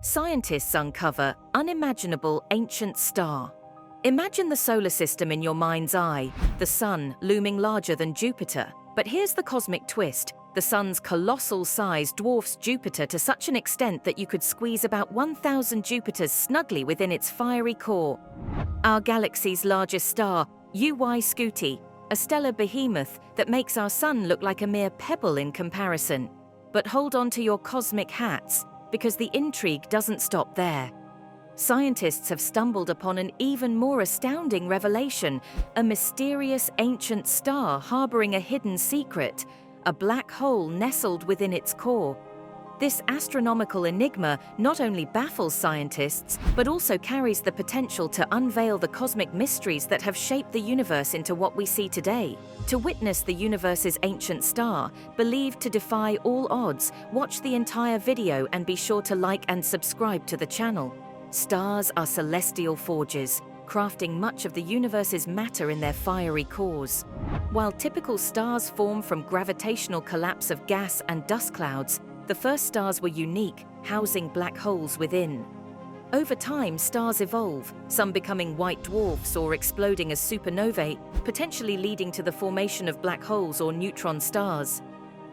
scientists uncover unimaginable ancient star. Imagine the solar system in your mind's eye, the Sun looming larger than Jupiter. But here's the cosmic twist. The Sun's colossal size dwarfs Jupiter to such an extent that you could squeeze about 1,000 Jupiters snugly within its fiery core. Our galaxy's largest star, Scuti, a stellar behemoth that makes our Sun look like a mere pebble in comparison. But hold on to your cosmic hats, because the intrigue doesn't stop there. Scientists have stumbled upon an even more astounding revelation, a mysterious ancient star harboring a hidden secret, a black hole nestled within its core. This astronomical enigma not only baffles scientists, but also carries the potential to unveil the cosmic mysteries that have shaped the universe into what we see today. To witness the universe's ancient star, believed to defy all odds, watch the entire video and be sure to like and subscribe to the channel. Stars are celestial forges, crafting much of the universe's matter in their fiery cores. While typical stars form from gravitational collapse of gas and dust clouds, the first stars were unique, housing black holes within. Over time, stars evolve, some becoming white dwarfs or exploding as supernovae, potentially leading to the formation of black holes or neutron stars.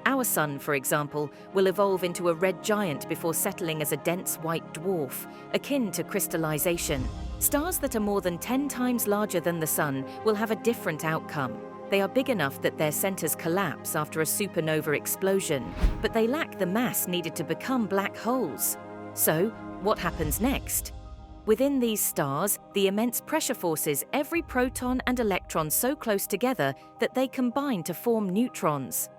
Our Sun, for example, will evolve into a red giant before settling as a dense white dwarf, akin to crystallization. Stars that are more than 10 times larger than the Sun will have a different outcome. They are big enough that their centers collapse after a supernova explosion, but they lack the mass needed to become black holes. So, what happens next? Within these stars, the immense pressure forces every proton and electron so close together that they combine to form neutrons.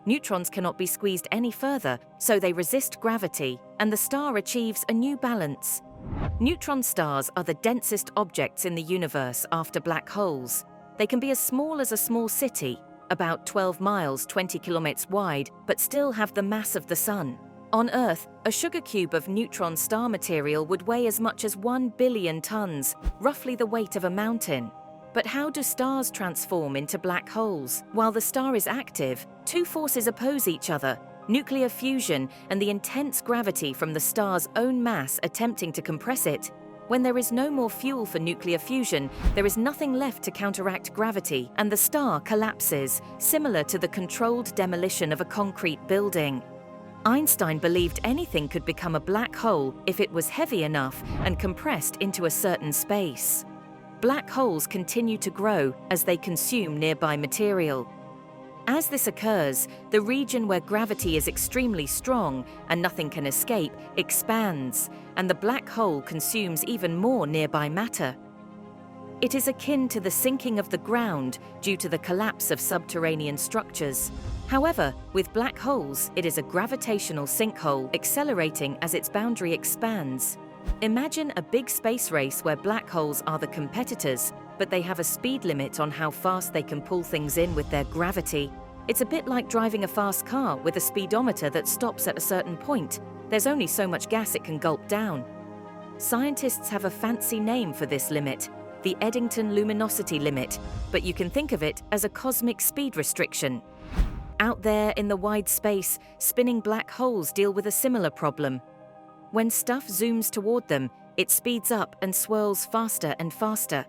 Neutrons cannot be squeezed any further, so they resist gravity, and the star achieves a new balance. Neutron stars are the densest objects in the universe after black holes. They can be as small as a small city, about 12 miles, 20 kilometers wide, but still have the mass of the Sun. On Earth, a sugar cube of neutron star material would weigh as much as 1 billion tons, roughly the weight of a mountain. But how do stars transform into black holes? While the star is active, two forces oppose each other: nuclear fusion and the intense gravity from the star's own mass attempting to compress it. When there is no more fuel for nuclear fusion, there is nothing left to counteract gravity, and the star collapses, similar to the controlled demolition of a concrete building. Einstein believed anything could become a black hole if it was heavy enough and compressed into a certain space. Black holes continue to grow as they consume nearby material. As this occurs, the region where gravity is extremely strong and nothing can escape expands, and the black hole consumes even more nearby matter. It is akin to the sinking of the ground due to the collapse of subterranean structures. However, with black holes, it is a gravitational sinkhole accelerating as its boundary expands. Imagine a big space race where black holes are the competitors, but they have a speed limit on how fast they can pull things in with their gravity. It's a bit like driving a fast car with a speedometer that stops at a certain point. There's only so much gas it can gulp down. Scientists have a fancy name for this limit, the Eddington luminosity limit, but you can think of it as a cosmic speed restriction. Out there in the wide space, spinning black holes deal with a similar problem. When stuff zooms toward them, it speeds up and swirls faster and faster.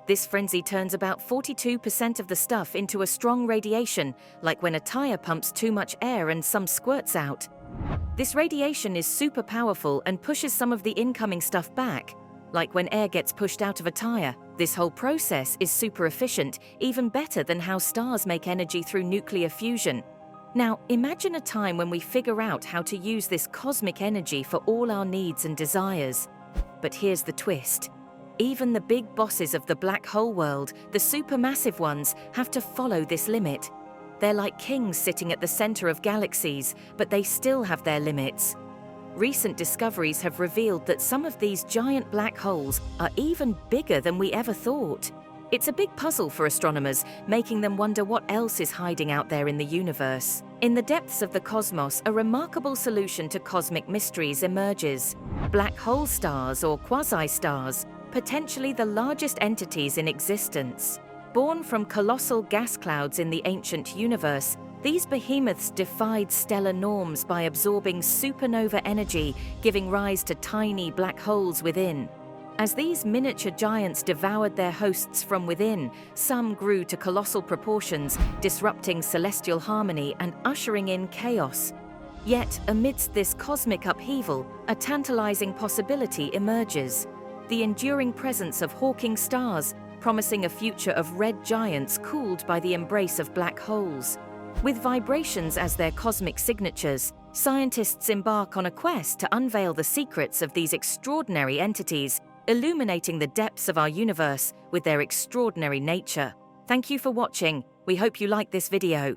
This frenzy turns about 42% of the stuff into a strong radiation, like when a tire pumps too much air and some squirts out. This radiation is super powerful and pushes some of the incoming stuff back, like when air gets pushed out of a tire. This whole process is super efficient, even better than how stars make energy through nuclear fusion. Now, imagine a time when we figure out how to use this cosmic energy for all our needs and desires. But here's the twist. Even the big bosses of the black hole world, the supermassive ones, have to follow this limit. They're like kings sitting at the center of galaxies, but they still have their limits. Recent discoveries have revealed that some of these giant black holes are even bigger than we ever thought. It's a big puzzle for astronomers, making them wonder what else is hiding out there in the universe. In the depths of the cosmos, a remarkable solution to cosmic mysteries emerges. Black hole stars, or quasi-stars, potentially the largest entities in existence. Born from colossal gas clouds in the ancient universe, These behemoths defied stellar norms by absorbing supernova energy, giving rise to tiny black holes within. As these miniature giants devoured their hosts from within, some grew to colossal proportions, disrupting celestial harmony and ushering in chaos. Yet, amidst this cosmic upheaval, a tantalizing possibility emerges: the enduring presence of Hawking stars, promising a future of red giants cooled by the embrace of black holes. With vibrations as their cosmic signatures, scientists embark on a quest to unveil the secrets of these extraordinary entities, illuminating the depths of our universe with their extraordinary nature. Thank you for watching. We hope you like this video.